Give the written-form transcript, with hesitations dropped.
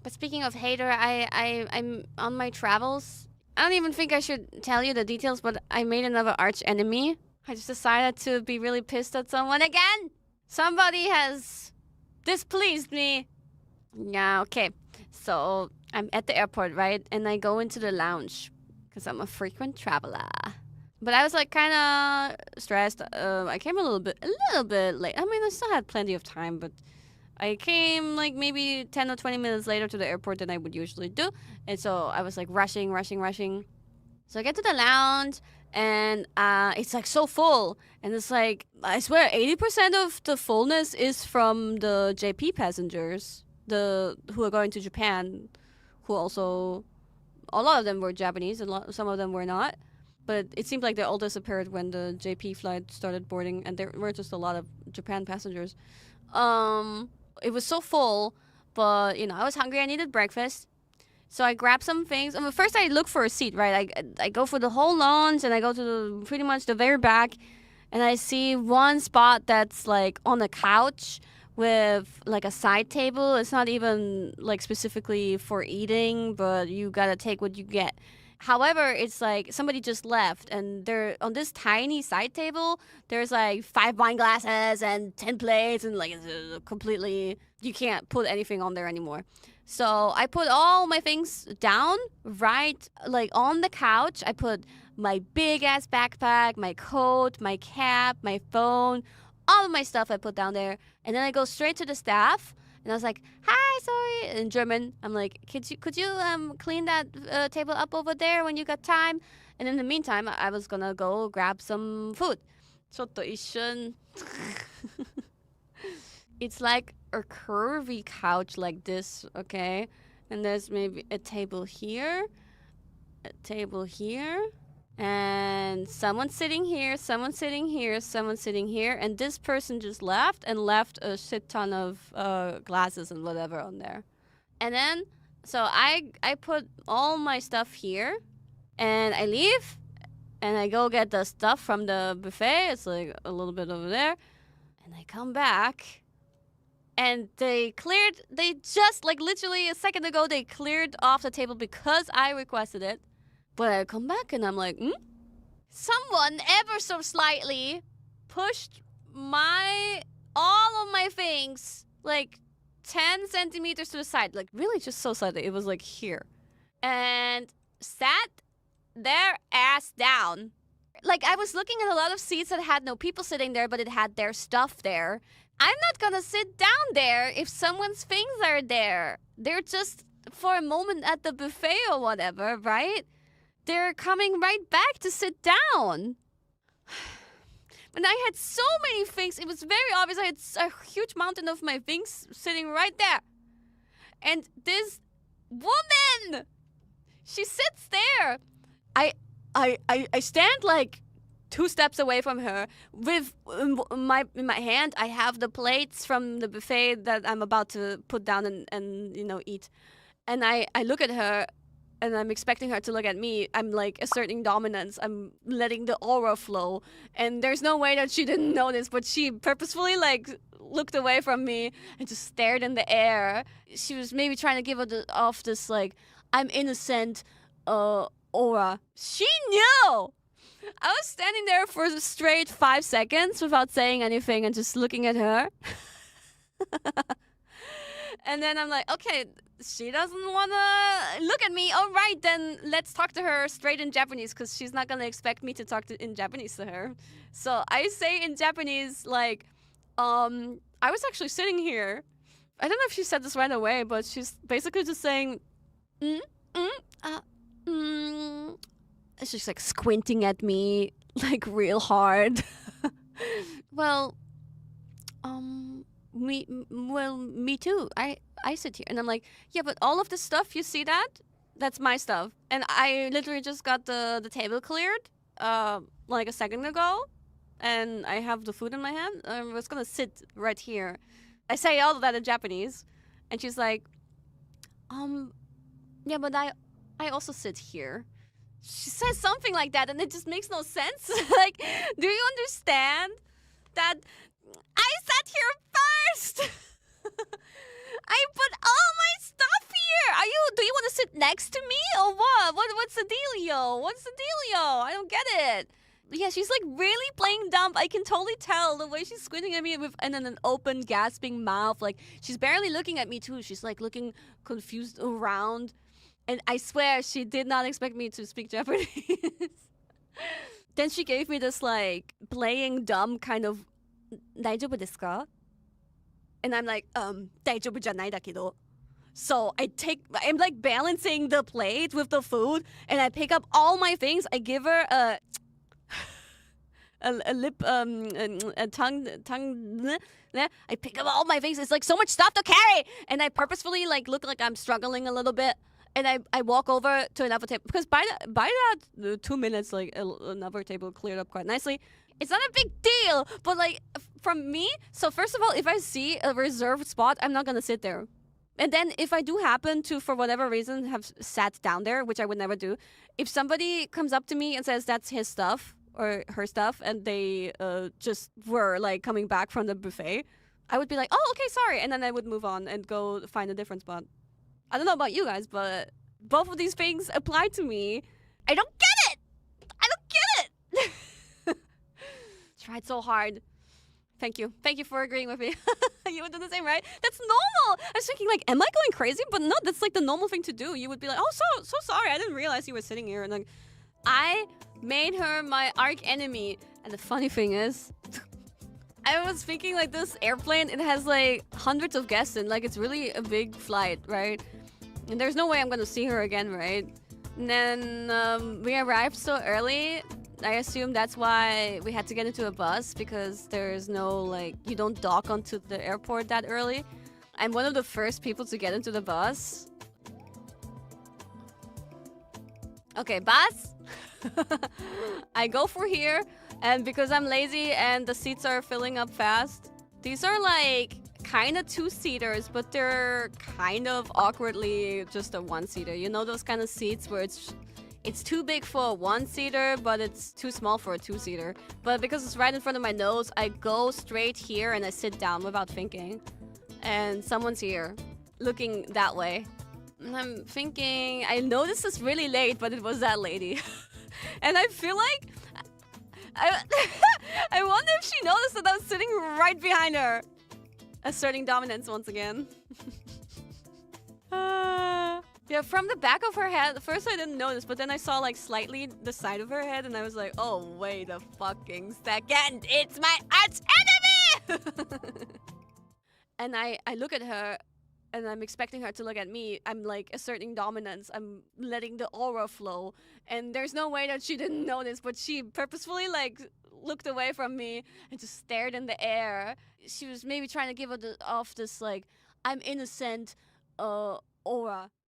But speaking of hater, I'm on my travels. I don't even think I should tell you the details, but I made another arch enemy. I just decided to be really pissed at someone again. Somebody has displeased me. Yeah, okay. So I'm at the airport, right? And I go into the lounge because I'm a frequent traveler. But I was like kind of stressed. I came a little bit late. I mean, I still had plenty of time, but I came like maybe 10 or 20 minutes later to the airport than I would usually do. And so I was like rushing. So I get to the lounge and it's like so full. And it's like, I swear 80% of the fullness is from the JP passengers, who are going to Japan, who also, a lot of them were Japanese and some of them were not. But it seemed like they all disappeared when the JP flight started boarding, and there were just a lot of Japan passengers. It was so full, but I was hungry. I needed breakfast, so I grabbed some things. First, I look for a seat. Right, I go for the whole lounge, and I go to pretty much the very back, and I see one spot that's like on a couch with like a side table. It's not even like specifically for eating, but you gotta take what you get. However, it's like somebody just left, and they're on this tiny side table. There's like 5 wine glasses and 10 plates, and like it's completely, you can't put anything on there anymore. So I put all my things down, right, like on the couch. I put my big ass backpack, my coat, my cap, my phone, all of my stuff I put down there, and then I go straight to the staff. And I was like, "Hi, sorry," in German. I'm like, "Could you clean that table up over there when you got time?" And in the meantime, I was gonna go grab some food. ちょっと一瞬. It's like a curvy couch like this, okay? And there's maybe a table here, and someone sitting here, someone sitting here, someone sitting here, and this person just left a shit ton of glasses and whatever on there. And then, so I put all my stuff here, and I leave, and I go get the stuff from the buffet. It's like a little bit over there, and I come back, and they just like literally a second ago, they cleared off the table because I requested it. But I come back and I'm like, Someone ever so slightly pushed all of my things like 10 centimeters to the side. Like really just so slightly. It was like here. And sat their ass down. Like I was looking at a lot of seats that had no people sitting there, but it had their stuff there. I'm not gonna sit down there if someone's things are there. They're just for a moment at the buffet or whatever, right? They're coming right back to sit down. And I had so many things. It was very obvious. I had a huge mountain of my things sitting right there. And this woman, she sits there. I stand like 2 steps away from her. With in my hand, I have the plates from the buffet that I'm about to put down and eat. And I look at her. And I'm expecting her to look at me. I'm like asserting dominance. I'm letting the aura flow. And there's no way that she didn't notice, but she purposefully like looked away from me and just stared in the air. She was maybe trying to give off this like, I'm innocent aura. She knew! I was standing there for a straight 5 seconds without saying anything and just looking at her. And then I'm like, okay, she doesn't want to look at me. All right, then let's talk to her straight in Japanese because she's not going to expect me to talk in Japanese to her. So I say in Japanese, like, I was actually sitting here. I don't know if she said this right away, but she's basically just saying, She's like squinting at me, like real hard. Well, me too. I sit here and I'm like, yeah, but all of the stuff, you see that? That's my stuff. And I literally just got the table cleared like a second ago. And I have the food in my hand. I was gonna sit right here. I say all of that in Japanese. And she's like, yeah, but I also sit here. She says something like that and it just makes no sense. Like, do you understand that I sat here first? I put all my stuff sit next to me or what? What's the dealio? What's the dealio? I don't get it. Yeah, she's like really playing dumb. I can totally tell the way she's squinting at me with and then an open, gasping mouth. Like she's barely looking at me too. She's like looking confused around. And I swear she did not expect me to speak Japanese. Then she gave me this like playing dumb kind of 大丈夫ですか? And I'm like, 大丈夫じゃないだけど. So I'm like balancing the plate with the food and I pick up all my things. I give her a tongue. I pick up all my things. It's like so much stuff to carry. And I purposefully like look like I'm struggling a little bit. And I walk over to another table because by that 2 minutes, like another table cleared up quite nicely. It's not a big deal, but like from me. So first of all, if I see a reserved spot, I'm not gonna sit there. And then if I do happen to, for whatever reason, have sat down there, which I would never do, if somebody comes up to me and says that's his stuff or her stuff, and they just were like coming back from the buffet, I would be like, oh, okay, sorry, and then I would move on and go find a different spot. I don't know about you guys, but both of these things apply to me. I don't get it! I don't get it! Tried so hard. Thank you. Thank you for agreeing with me. You would do the same, right? That's normal! I was thinking like, am I going crazy? But no, that's like the normal thing to do. You would be like, oh, so sorry. I didn't realize you were sitting here. And like, I made her my arch enemy. And the funny thing is, I was thinking like this airplane, it has like hundreds of guests in, like it's really a big flight, right? And there's no way I'm gonna see her again, right? And then we arrived so early. I assume that's why we had to get into a bus because there's no like, you don't dock onto the airport that early. I'm one of the first people to get into the bus. Okay, bus. I go for here. And because I'm lazy and the seats are filling up fast, these are like kind of two-seaters, but they're kind of awkwardly just a one-seater. You know those kind of seats where it's too big for a one-seater, but it's too small for a two-seater. But because it's right in front of my nose, I go straight here and I sit down without thinking. And someone's here, looking that way. And I'm thinking, I know this is really late, but it was that lady. And I feel like I wonder if she noticed that I was sitting right behind her. Asserting dominance once again. Yeah, from the back of her head, first I didn't notice, but then I saw like slightly the side of her head and I was like, oh, wait a fucking second. It's my arch enemy! And I look at her and I'm expecting her to look at me. I'm like asserting dominance. I'm letting the aura flow. And there's no way that she didn't notice, but she purposefully like looked away from me and just stared in the air. She was maybe trying to give off this like, I'm innocent aura.